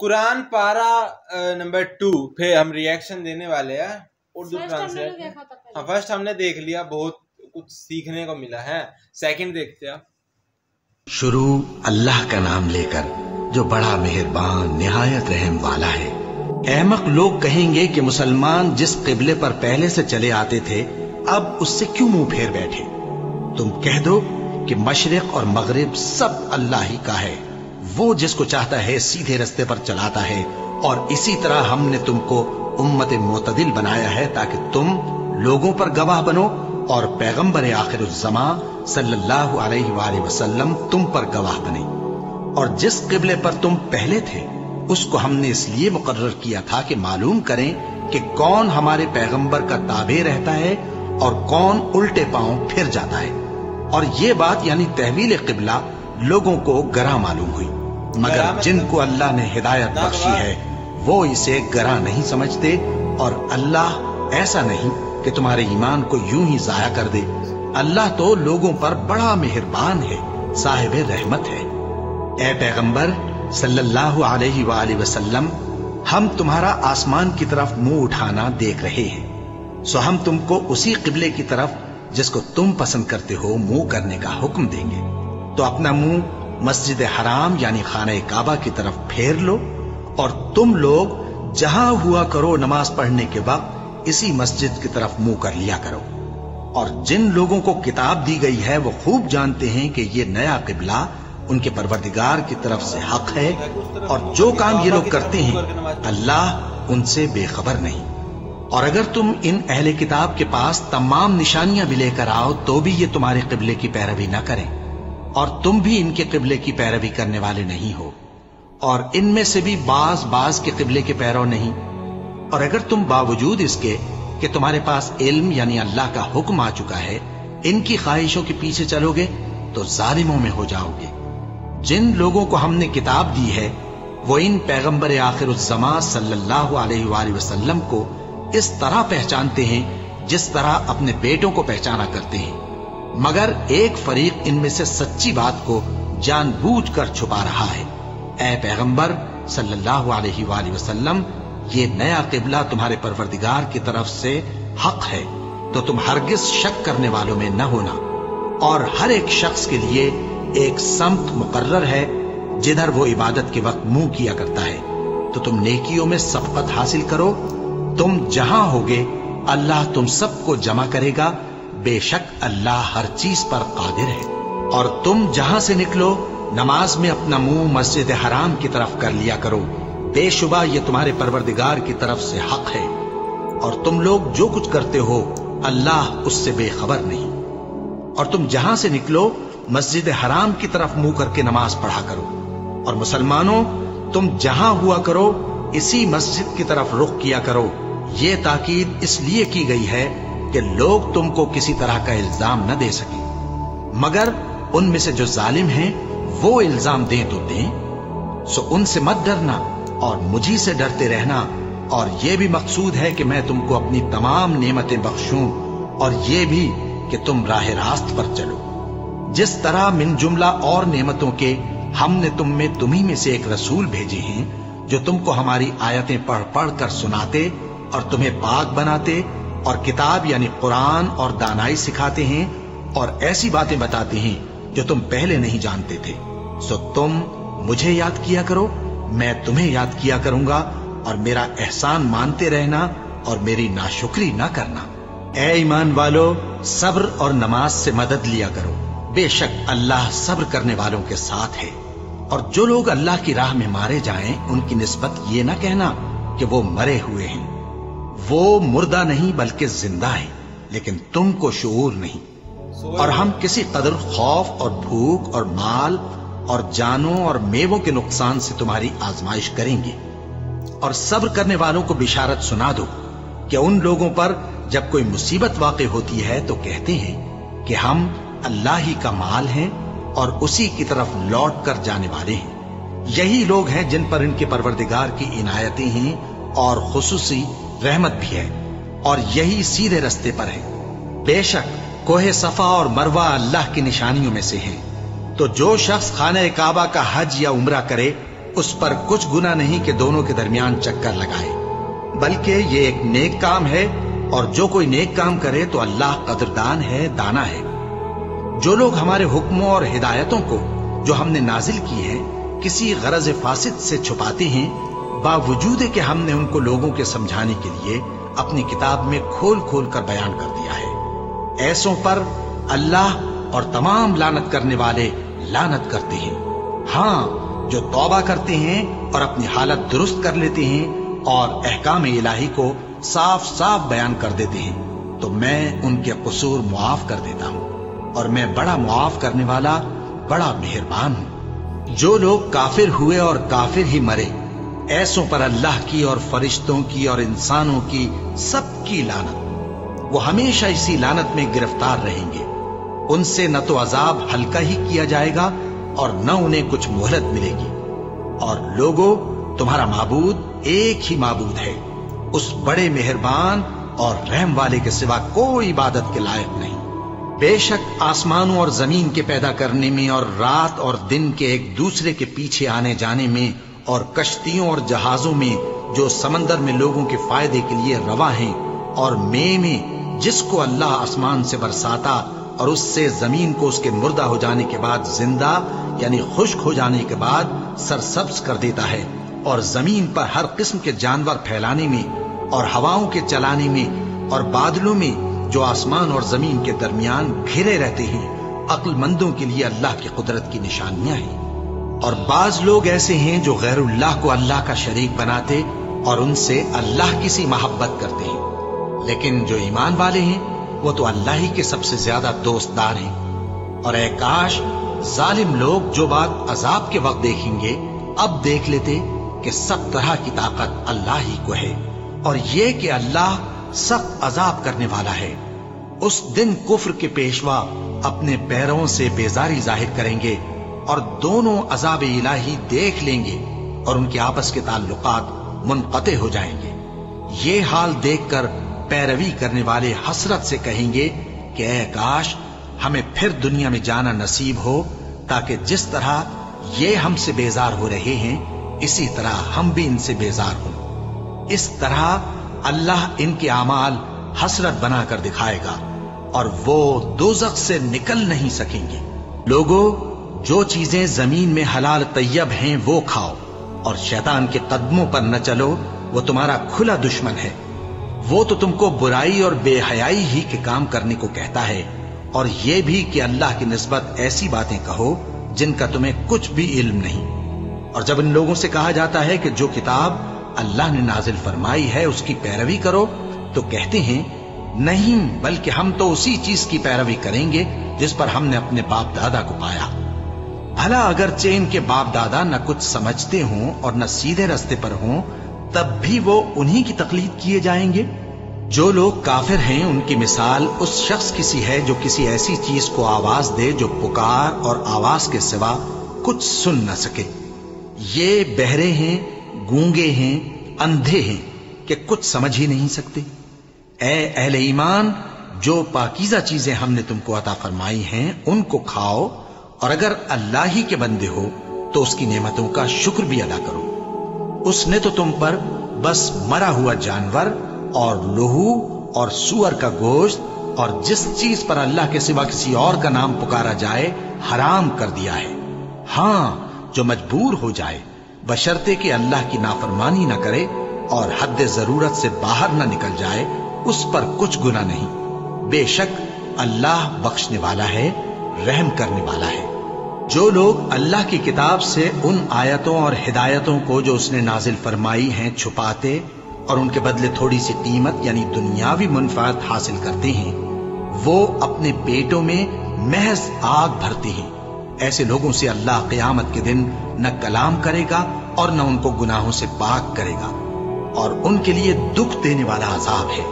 कुरान पारा नंबर 2 पे हम रिएक्शन देने वाले हैं उर्दू ट्रांसलेट। हाँ फर्स्ट हमने देख लिया, बहुत कुछ सीखने को मिला है। सेकंड देखते हैं। शुरू अल्लाह का नाम लेकर जो बड़ा मेहरबान निहायत रहम वाला है। अहमक लोग कहेंगे कि मुसलमान जिस किबले पर पहले से चले आते थे अब उससे क्यों मुंह फेर बैठे। तुम कह दो कि मशरिक और मगरिब सब अल्लाह ही का है, वो जिसको चाहता है सीधे रास्ते पर चलाता है। और इसी तरह हमने तुमको उम्मत मोतदिल बनाया है ताकि तुम लोगों पर गवाह बनो और पैगंबर आखिरुज़्ज़मा सल्लल्लाहु अलैहि वसल्लम तुम पर गवाह बने। और जिस किबले पर तुम पहले थे उसको हमने इसलिए मुकर्रर किया था कि मालूम करें कि कौन हमारे पैगंबर का ताबे रहता है और कौन उल्टे पांव फिर जाता है। और ये बात यानी तहवील किबला लोगों को गरा मालूम हुई, मगर जिनको अल्लाह ने हिदायत बख्शी है वो इसे गरा नहीं समझते। और अल्लाह ऐसा नहीं कि तुम्हारे ईमान को यूं ही जाया कर दे। अल्लाह तो लोगों पर बड़ा मेहरबान है, साहिब रहमत है। ए पैगंबर सल्लल्लाहु अलैहि वसल्लम, हम तुम्हारा आसमान की तरफ मुंह उठाना देख रहे हैं, सो हम तुमको उसी किबले की तरफ जिसको तुम पसंद करते हो मुंह करने का हुक्म देंगे। तो अपना मुंह मस्जिद हराम यानी खाने काबा की तरफ फेर लो और तुम लोग जहां हुआ करो नमाज पढ़ने के वक्त इसी मस्जिद की तरफ मुंह कर लिया करो। और जिन लोगों को किताब दी गई है वो खूब जानते हैं कि ये नया किबला उनके परवरदिगार की तरफ से हक है, और जो काम ये लोग करते हैं अल्लाह उनसे बेखबर नहीं। और अगर तुम इन अहले किताब के पास तमाम निशानियां भी लेकर आओ तो भी ये तुम्हारे किबले की पैरवी न करें, और तुम भी इनके किबले की पैरवी करने वाले नहीं हो, और इनमें से भी बाज के किबले के पैरव नहीं। और अगर तुम बावजूद इसके कि तुम्हारे पास इल्म यानी अल्लाह का हुक्म आ चुका है इनकी ख्वाहिशों के पीछे चलोगे तो जालिमों में हो जाओगे। जिन लोगों को हमने किताब दी है वो इन पैगंबर आखिरुज़्ज़मा सल्लल्लाहु अलैहि वसल्लम को इस तरह पहचानते हैं जिस तरह अपने बेटों को पहचाना करते हैं, मगर एक फरीक इनमें से सच्ची बात को जानबूझकर छुपा रहा है। ऐ पैगंबर सल्लल्लाहु अलैहि वसल्लम, ये नया किबला तुम्हारे परवरदिगार की तरफ से हक है, तो तुम हरगिज शक करने वालों में न होना। और हर एक शख्स के लिए एक सम्त मुकर्रर है जिधर वो इबादत के वक्त मुंह किया करता है। तो तुम नेकियों में सबकत हासिल करो। तुम जहां होगे अल्लाह तुम सबको जमा करेगा, बेशक अल्लाह हर चीज पर कादिर है। और तुम जहां से निकलो नमाज में अपना मुंह मस्जिद हराम की तरफ कर लिया करो, बेशुबा ये तुम्हारे परवरदिगार की तरफ से हक है, और तुम लोग जो कुछ करते हो अल्लाह उससे बेखबर नहीं। और तुम जहां से निकलो मस्जिद हराम की तरफ मुंह करके नमाज पढ़ा करो। और मुसलमानों, तुम जहां हुआ करो इसी मस्जिद की तरफ रुख किया करो। ये ताकीद इसलिए की गई है कि लोग तुमको किसी तरह का इल्जाम न दे सके, मगर उनमें से जो जालिम हैं वो इल्जाम दें तो दें। सो उनसे मत डरना और मुझी से डरते रहना। और ये भी मकसूद है कि मैं तुमको अपनी तमाम नेमतें बख्शूं, और ये भी कि तुम राह रास्त पर चलो। जिस तरह मिन जुमला और नेमतों के हमने तुम्ही में से एक रसूल भेजे हैं जो तुमको हमारी आयतें पढ़ पढ़ कर सुनाते और तुम्हें पाक बनाते और किताब यानी कुरान और दानाई सिखाते हैं और ऐसी बातें बताते हैं जो तुम पहले नहीं जानते थे। सो तुम मुझे याद किया करो, मैं तुम्हें याद किया करूंगा, और मेरा एहसान मानते रहना और मेरी नाशुक्री ना करना। ए ईमान वालो, सब्र और नमाज से मदद लिया करो, बेशक अल्लाह सब्र करने वालों के साथ है। और जो लोग अल्लाह की राह में मारे जाएं उनकी निस्बत ये ना कहना कि वो मरे हुए हैं, वो मुर्दा नहीं बल्कि जिंदा है, लेकिन तुमको शऊर नहीं। और हम किसी कदर खौफ और भूख और माल और जानों और मेवों के नुकसान से तुम्हारी आजमाइश करेंगे। और सब्र करने वालों को बिशारत सुना दो कि उन लोगों पर जब कोई मुसीबत वाक़ई होती है तो कहते हैं कि हम अल्लाह ही का माल हैं और उसी की तरफ लौट कर जाने वाले हैं। यही लोग हैं जिन पर इनके परवरदिगार की इनायतें हैं और खुसूसी रहमत भी है, और यही सीधे रास्ते पर है। बेशक कोहे सफा और मरवा अल्लाह की निशानियों में से हैं। तो जो शख्स खाने काबा का हज या उम्रा करे उस पर कुछ गुनाह नहीं कि दोनों के दरमियान चक्कर लगाए, बल्कि ये एक नेक काम है, और जो कोई नेक काम करे तो अल्लाह कदरदान है, दाना है। जो लोग हमारे हुक्मों और हिदायतों को जो हमने नाजिल की है किसी गरज फासिद से छुपाते हैं, बावजूद कि हमने उनको लोगों के समझाने के लिए अपनी किताब में खोल खोल कर बयान कर दिया है, ऐसों पर अल्लाह और तमाम लानत करने वाले लानत करते हैं। हाँ, जो तौबा करते हैं और अपनी हालत दुरुस्त कर लेते हैं और अहकाम इलाही को साफ साफ बयान कर देते हैं, तो मैं उनके कसूर मुआफ कर देता हूँ, और मैं बड़ा मुआफ करने वाला, बड़ा मेहरबान हूँ। जो लोग काफिर हुए और काफिर ही मरे, ऐसों पर अल्लाह की और फरिश्तों की और इंसानों की सबकी लानत। वो हमेशा इसी लानत में गिरफ्तार रहेंगे। उनसे न तो अजाब हल्का ही किया जाएगा और न उन्हें कुछ मोहलत मिलेगी। और लोगों, तुम्हारा माबूद एक ही माबूद है, उस बड़े मेहरबान और रहम वाले के सिवा कोई इबादत के लायक नहीं। बेशक आसमानों और जमीन के पैदा करने में और रात और दिन के एक दूसरे के पीछे आने जाने में और कश्तियों और जहाजों में जो समंदर में लोगों के फायदे के लिए रवा हैं, और में जिसको अल्लाह आसमान से बरसाता और उससे जमीन को उसके मुर्दा हो जाने के बाद जिंदा यानी खुश्क हो जाने के बाद सरसब्ज कर देता है, और जमीन पर हर किस्म के जानवर फैलाने में और हवाओं के चलाने में और बादलों में जो आसमान और जमीन के दरमियान घिरे रहते हैं, अक्लमंदों के लिए अल्लाह की कुदरत की निशानियां हैं। और बाज लोग ऐसे हैं जो गैरुल्लाह को अल्लाह का शरीक बनाते और उनसे अल्लाह की सी मोहब्बत करते हैं, लेकिन जो ईमान वाले हैं वो तो अल्लाह ही के सबसे ज्यादा दोस्तदार हैं। और ऐ काश जालिम लोग जो बात अजाब के वक्त देखेंगे अब देख लेते कि सब तरह की ताकत अल्लाह ही को है, और ये कि अल्लाह सख्त अजाब करने वाला है। उस दिन कुफ्र के पेशवा अपने पैरों से बेजारी जाहिर करेंगे और दोनों अजाब इलाही देख लेंगे और उनके आपस के ताल्लुकात मुनक़ते हो जाएंगे। ये हाल देखकर पैरवी करने वाले हसरत से कहेंगे कि ऐ काश हमें फिर दुनिया में जाना नसीब हो, ताकि जिस तरह ये हमसे बेजार हो रहे हैं इसी तरह हम भी इनसे बेजार हों। इस तरह अल्लाह इनके आमाल हसरत बनाकर दिखाएगा और वो दोज़ख से निकल नहीं सकेंगे। लोगों, जो चीजें जमीन में हलाल तैयब हैं वो खाओ, और शैतान के कदमों पर न चलो, वो तुम्हारा खुला दुश्मन है। वो तो तुमको बुराई और बेहयाई ही के काम करने को कहता है, और ये भी कि अल्लाह की निस्बत ऐसी बातें कहो जिनका तुम्हें कुछ भी इल्म नहीं। और जब इन लोगों से कहा जाता है कि जो किताब अल्लाह ने नाजिल फरमाई है उसकी पैरवी करो, तो कहते हैं नहीं, बल्कि हम तो उसी चीज की पैरवी करेंगे जिस पर हमने अपने बाप दादा को पाया। भला अगरचे इनके बाप दादा न कुछ समझते हों और न सीधे रास्ते पर हों, तब भी वो उन्हीं की तकलीद किए जाएंगे। जो लोग काफिर हैं उनकी मिसाल उस शख्स की सी है जो किसी ऐसी चीज को आवाज दे जो पुकार और आवाज के सिवा कुछ सुन न सके। ये बहरे हैं, गूंगे हैं, अंधे हैं कि कुछ समझ ही नहीं सकते। ऐ अहले ईमान, जो पाकीज़ा चीजें हमने तुमको अता फरमाई हैं उनको खाओ, और अगर अल्लाह ही के बंदे हो तो उसकी नेमतों का शुक्र भी अदा करो। उसने तो तुम पर बस मरा हुआ जानवर और लहू और सूअर का गोश्त और जिस चीज पर अल्लाह के सिवा किसी और का नाम पुकारा जाए हराम कर दिया है। हाँ, जो मजबूर हो जाए, बशर्ते कि अल्लाह की नाफरमानी न करे और हद जरूरत से बाहर न निकल जाए, उस पर कुछ गुनाह नहीं। बेशक अल्लाह बख्शने वाला है, रहम करने वाला है। जो लोग अल्लाह की किताब से उन आयतों और हिदायतों को जो उसने नाजिल फरमाई हैं छुपाते और उनके बदले थोड़ी सी कीमत यानी दुनियावी मुनफात हासिल करते हैं, वो अपने पेटों में महज आग भरते हैं। ऐसे लोगों से अल्लाह क़यामत के दिन न कलाम करेगा और न उनको गुनाहों से पाक करेगा, और उनके लिए दुख देने वाला अजाब है।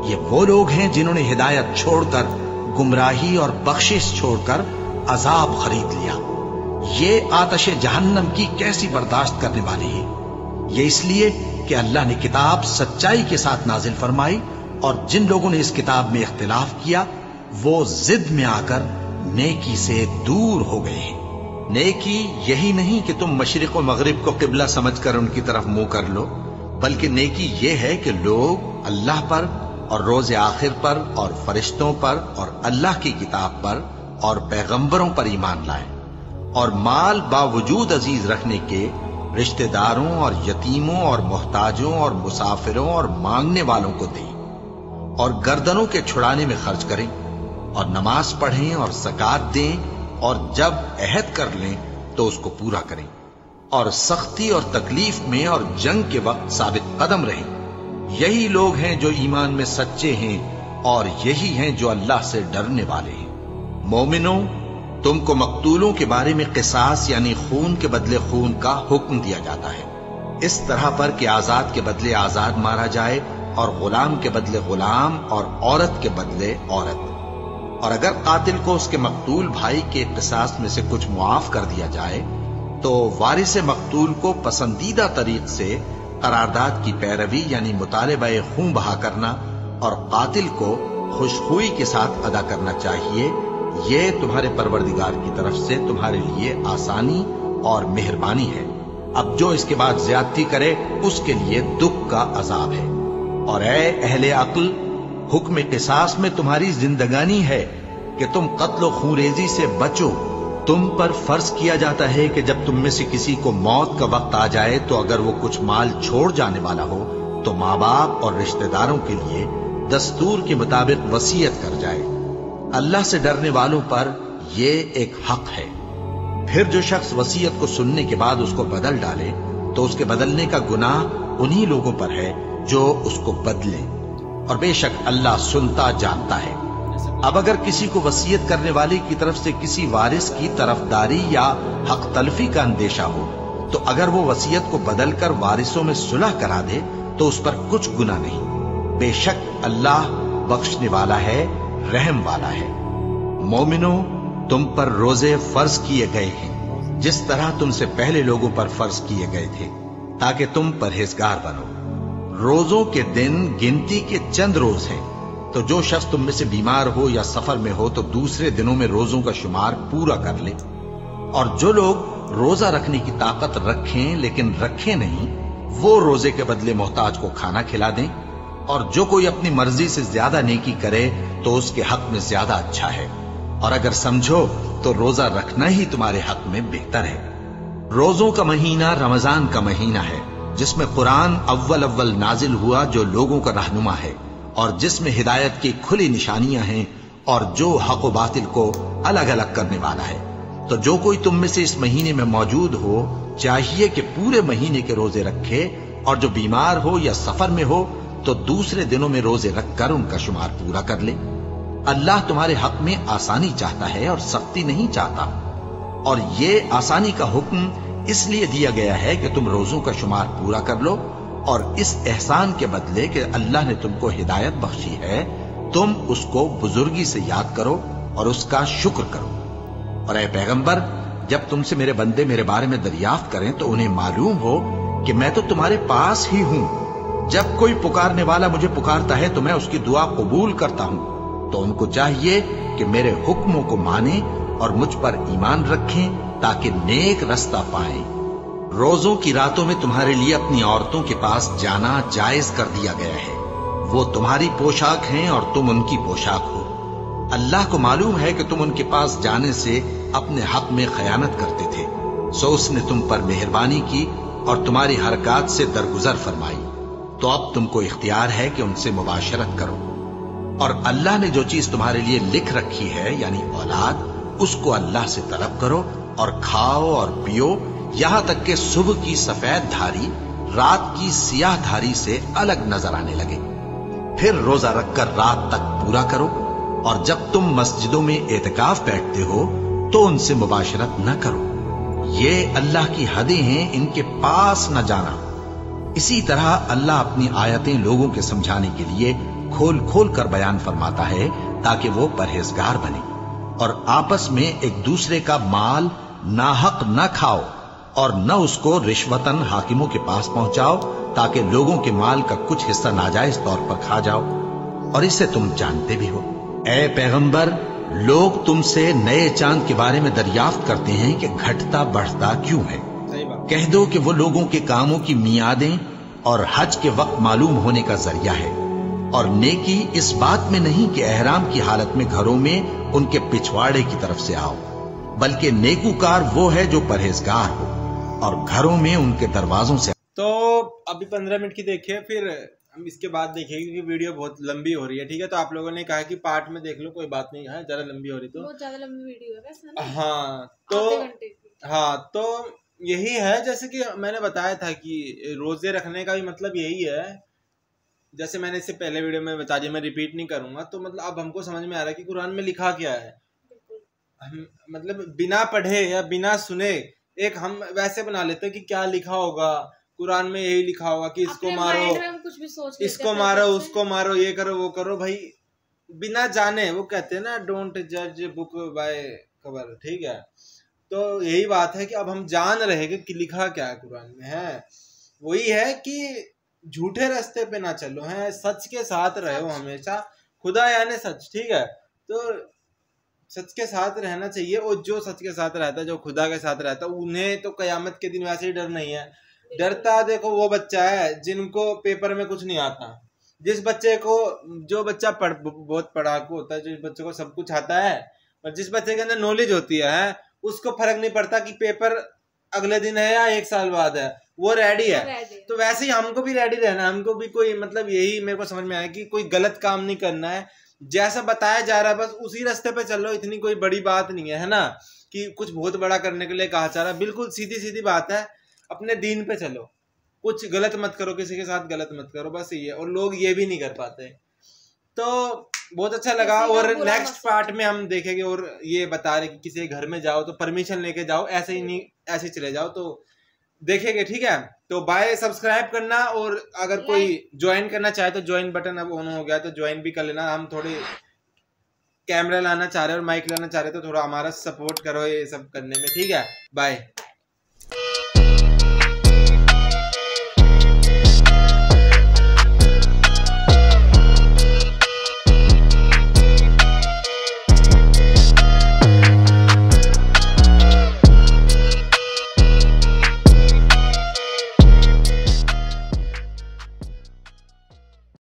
ये वो लोग हैं जिन्होंने हिदायत छोड़कर, गुमराही और बख्शिश छोड़कर अजाब खरीद लिया। ये आतशे जहन्नम की कैसी बर्दाश्त करने वाले हैं। ये इसलिए कि अल्लाह ने किताब सच्चाई के साथ नाजिल फरमाई, और जिन लोगों ने इस किताब में इख्तिलाफ किया वो जिद में आकर नेकी से दूर हो गए हैं। نیکی یہی نہیں کہ تم مشرق و مغرب کو قبلہ سمجھ کر ان کی طرف منہ کر لو، بلکہ نیکی یہ ہے کہ لوگ اللہ پر اور روز آخر پر اور فرشتوں پر اور اللہ کی کتاب پر اور پیغمبروں پر ایمان لائیں، اور مال باوجود عزیز رکھنے کے رشتہ داروں اور یتیموں اور محتاجوں اور مسافروں اور مانگنے والوں کو دیں، اور گردنوں کے چھڑانے میں خرچ کریں، اور نماز پڑھیں اور زکوٰۃ دیں، اور جب عہد کر لیں تو اس کو پورا کریں، اور سختی اور تکلیف میں اور جنگ کے وقت ثابت قدم رہیں۔ یہی لوگ ہیں جو ایمان میں سچے ہیں، اور یہی ہیں جو اللہ سے ڈرنے والے ہیں۔ مومنوں، تم کو مقتولوں کے بارے میں قصاص یعنی خون کے بدلے خون کا حکم دیا جاتا ہے، اس طرح پر کہ آزاد کے بدلے آزاد مارا جائے، اور غلام کے بدلے غلام، اور عورت کے بدلے عورت۔ اور اگر قاتل کو اس کے مقتول بھائی کے قصاص میں سے کچھ معاف کر دیا جائے تو وارث مقتول کو پسندیدہ طریق سے قرارداد کی پیروی یعنی مطالبہ خون بہا کرنا اور قاتل کو خوشخوئی کے ساتھ ادا کرنا چاہیے۔ یہ تمہارے پروردگار کی طرف سے تمہارے لیے آسانی اور مہربانی ہے۔ اب جو اس کے بعد زیادتی کرے اس کے لیے دکھ کا عذاب ہے۔ اور اے اہل عقل، حکم قصاص میں تمہاری زندگانی ہے کہ تم قتل و خونریزی سے بچو۔ تم پر فرض کیا جاتا ہے کہ جب تم میں سے کسی کو موت کا وقت آ جائے تو اگر وہ کچھ مال چھوڑ جانے والا ہو تو ماں باپ اور رشتہ داروں کے لیے دستور کے مطابق وصیت کر جائے۔ اللہ سے ڈرنے والوں پر یہ ایک حق ہے۔ پھر جو شخص وصیت کو سننے کے بعد اس کو بدل ڈالے تو اس کے بدلنے کا گناہ انہی لوگوں پر ہے جو اس کو بدلیں، اور بے شک اللہ سنتا جانتا ہے۔ اب اگر کسی کو وصیت کرنے والے کی طرف سے کسی وارث کی طرفداری یا حق تلفی کا اندیشہ ہو تو اگر وہ وصیت کو بدل کر وارثوں میں صلح کرا دے تو اس پر کچھ گناہ نہیں، بے شک اللہ بخشنے والا ہے، رحم والا ہے۔ مومنوں، تم پر روزے فرض کیے گئے ہیں جس طرح تم سے پہلے لوگوں پر فرض کیے گئے تھے تاکہ تم پرہیزگار بنو۔ روزوں کے دن گنتی کے چند روز ہیں، تو جو شخص تم میں سے بیمار ہو یا سفر میں ہو تو دوسرے دنوں میں روزوں کا شمار پورا کر لے۔ اور جو لوگ روزہ رکھنے کی طاقت رکھیں لیکن رکھیں نہیں، وہ روزے کے بدلے محتاج کو کھانا کھلا دیں۔ اور جو کوئی اپنی مرضی سے زیادہ نیکی کرے تو اس کے حق میں زیادہ اچھا ہے، اور اگر سمجھو تو روزہ رکھنا ہی تمہارے حق میں بہتر ہے۔ روزوں کا مہینہ رمضان کا مہینہ ہے جس میں قرآن اول نازل ہوا جو لوگوں کا رہنما ہے اور جس میں ہدایت کی کھلی نشانیاں ہیں اور جو حق و باطل کو الگ الگ کرنے والا ہے۔ تو جو کوئی تم میں سے اس مہینے میں موجود ہو چاہیے کہ پورے مہینے کے روزے رکھے، اور جو بیمار ہو یا سفر میں ہو تو دوسرے دنوں میں روزے رکھ کر ان کا شمار پورا کر لے۔ اللہ تمہارے حق میں آسانی چاہتا ہے اور سختی نہیں چاہتا، اور یہ آسانی کا حکم اس لیے دیا گیا ہے کہ تم روزوں کا شمار پورا کر لو، اور اس احسان کے بدلے کہ اللہ نے تم کو ہدایت بخشی ہے تم اس کو بزرگی سے یاد کرو اور اس کا شکر کرو۔ اور اے پیغمبر، جب تم سے میرے بندے میرے بارے میں دریافت کریں تو انہیں معلوم ہو کہ میں تو تمہارے پاس ہی ہوں۔ جب کوئی پکارنے والا مجھے پکارتا ہے تو میں اس کی دعا قبول کرتا ہوں۔ تو ان کو چاہیے کہ میرے حکموں کو مانیں اور مجھ پر ایمان رکھیں تاکہ نیک رستہ پائیں۔ روزوں کی راتوں میں تمہارے لیے اپنی عورتوں کے پاس جانا جائز کر دیا گیا ہے، وہ تمہاری پوشاک ہیں اور تم ان کی پوشاک ہو۔ اللہ کو معلوم ہے کہ تم ان کے پاس جانے سے اپنے حق میں خیانت کرتے تھے، سو اس نے تم پر مہربانی کی اور تمہاری حرکات سے درگزر فرمائی، تو اب تم کو اختیار ہے کہ ان سے مباشرت کرو۔ اور اللہ نے جو چیز تمہارے لیے لکھ رکھی ہے یعنی اولاد، اس کو اللہ سے طلب کرو اور کھاؤ اور پیو، یہاں تک کہ صبح کی سفید دھاری رات کی سیاہ دھاری سے الگ نظر آنے لگے۔ پھر روزہ رکھ کر رات تک پورا کرو، اور جب تم مسجدوں میں اعتکاف بیٹھتے ہو تو ان سے مباشرت نہ کرو، یہ اللہ کی حدیں ہیں، ان کے پاس نہ جانا۔ اسی طرح اللہ اپنی آیتیں لوگوں کے سمجھانے کے لیے کھول کھول کر بیان فرماتا ہے تاکہ وہ پرہیزگار بنے، اور آپس میں ایک دوسرے کا مال ناحق نہ کھاؤ، اور نہ اس کو رشوتاً حاکموں کے پاس پہنچاؤ تاکہ لوگوں کے مال کا کچھ حصہ ناجائز طور پر کھا جاؤ، اور اسے تم جانتے بھی ہو۔ اے پیغمبر، लोग तुमसे नए चांद के बारे में दरियाफ्त करते हैं कि घटता बढ़ता क्यों है। कह दो कि वो लोगों के कामों की मियादें और हज के वक्त मालूम होने का जरिया है, और नेकी इस बात में नहीं कि एहराम की हालत में घरों में उनके पिछवाड़े की तरफ से आओ, बल्कि नेकूकार वो है जो परहेजगार हो और घरों में उनके दरवाजों से। तो अभी 15 मिनट की देखिए, फिर हम इसके बाद देखेंगे क्योंकि वीडियो बहुत लंबी हो रही है। ठीक है, तो आप लोगों ने कहा कि पार्ट में देख लो, कोई बात नहीं है, ज्यादा लंबी हो रही तो बहुत ज्यादा लंबी वीडियो है वैसे ना? हाँ तो यही है, जैसे कि मैंने बताया था कि रोजे रखने का भी मतलब यही है। जैसे मैंने इससे पहले वीडियो में बता दिया, मैं रिपीट नहीं करूंगा। तो मतलब अब हमको समझ में आ रहा है कि कुरान में लिखा क्या है। हम मतलब बिना पढ़े या बिना सुने एक हम वैसे बना लेते हैं कि क्या लिखा होगा कुरान में, यही लिखा होगा कि इसको मारो, कुछ भी सोच इसको मारो, उसको मारो, ये करो, वो करो। भाई बिना जाने, वो कहते हैं ना डोंट जज बुक बाय कवर। ठीक है, तो यही बात है कि अब हम जान रहे कि लिखा क्या है कुरान में। है वही है कि झूठे रास्ते पे ना चलो, है सच के साथ रहो हमेशा, खुदा यानी सच। ठीक है, तो सच के साथ रहना चाहिए, और जो सच के साथ रहता है, जो खुदा के साथ रहता है, उन्हें तो कयामत के दिन वैसे ही डर नहीं है। डरता देखो वो बच्चा है जिनको पेपर में कुछ नहीं आता। जिस बच्चे को, जो बच्चा बहुत पढ़ाकू होता है, जिस बच्चे को सब कुछ आता है, और जिस बच्चे के अंदर नॉलेज होती है उसको फर्क नहीं पड़ता कि पेपर अगले दिन है या 1 साल बाद है, वो रेडी है। तो वैसे ही हमको भी रेडी रहना, हमको भी कोई मतलब यही मेरे को समझ में आया कि कोई गलत काम नहीं करना है, जैसा बताया जा रहा है बस उसी रास्ते पे चलो। इतनी कोई बड़ी बात नहीं है ना कि कुछ बहुत बड़ा करने के लिए कहा जा रहा है। बिल्कुल सीधी सीधी बात है, अपने दीन पे चलो, कुछ गलत मत करो, किसी के साथ गलत मत करो, बस ये। और लोग ये भी नहीं कर पाते। तो बहुत अच्छा लगा, और नेक्स्ट पार्ट में हम देखेंगे। और ये बता रहे कि किसी घर में जाओ तो परमिशन लेके जाओ, ऐसे ही नहीं ऐसे चले जाओ, तो देखेंगे। ठीक है, तो बाय, सब्सक्राइब करना, और अगर कोई ज्वाइन करना चाहे तो ज्वाइन बटन अब ऑन हो गया तो ज्वाइन भी कर लेना। हम थोड़े कैमरा लाना चाह रहे हैं और माइक लाना चाह रहे हैं, तो थोड़ा हमारा सपोर्ट करो ये सब करने में। ठीक है, बाय।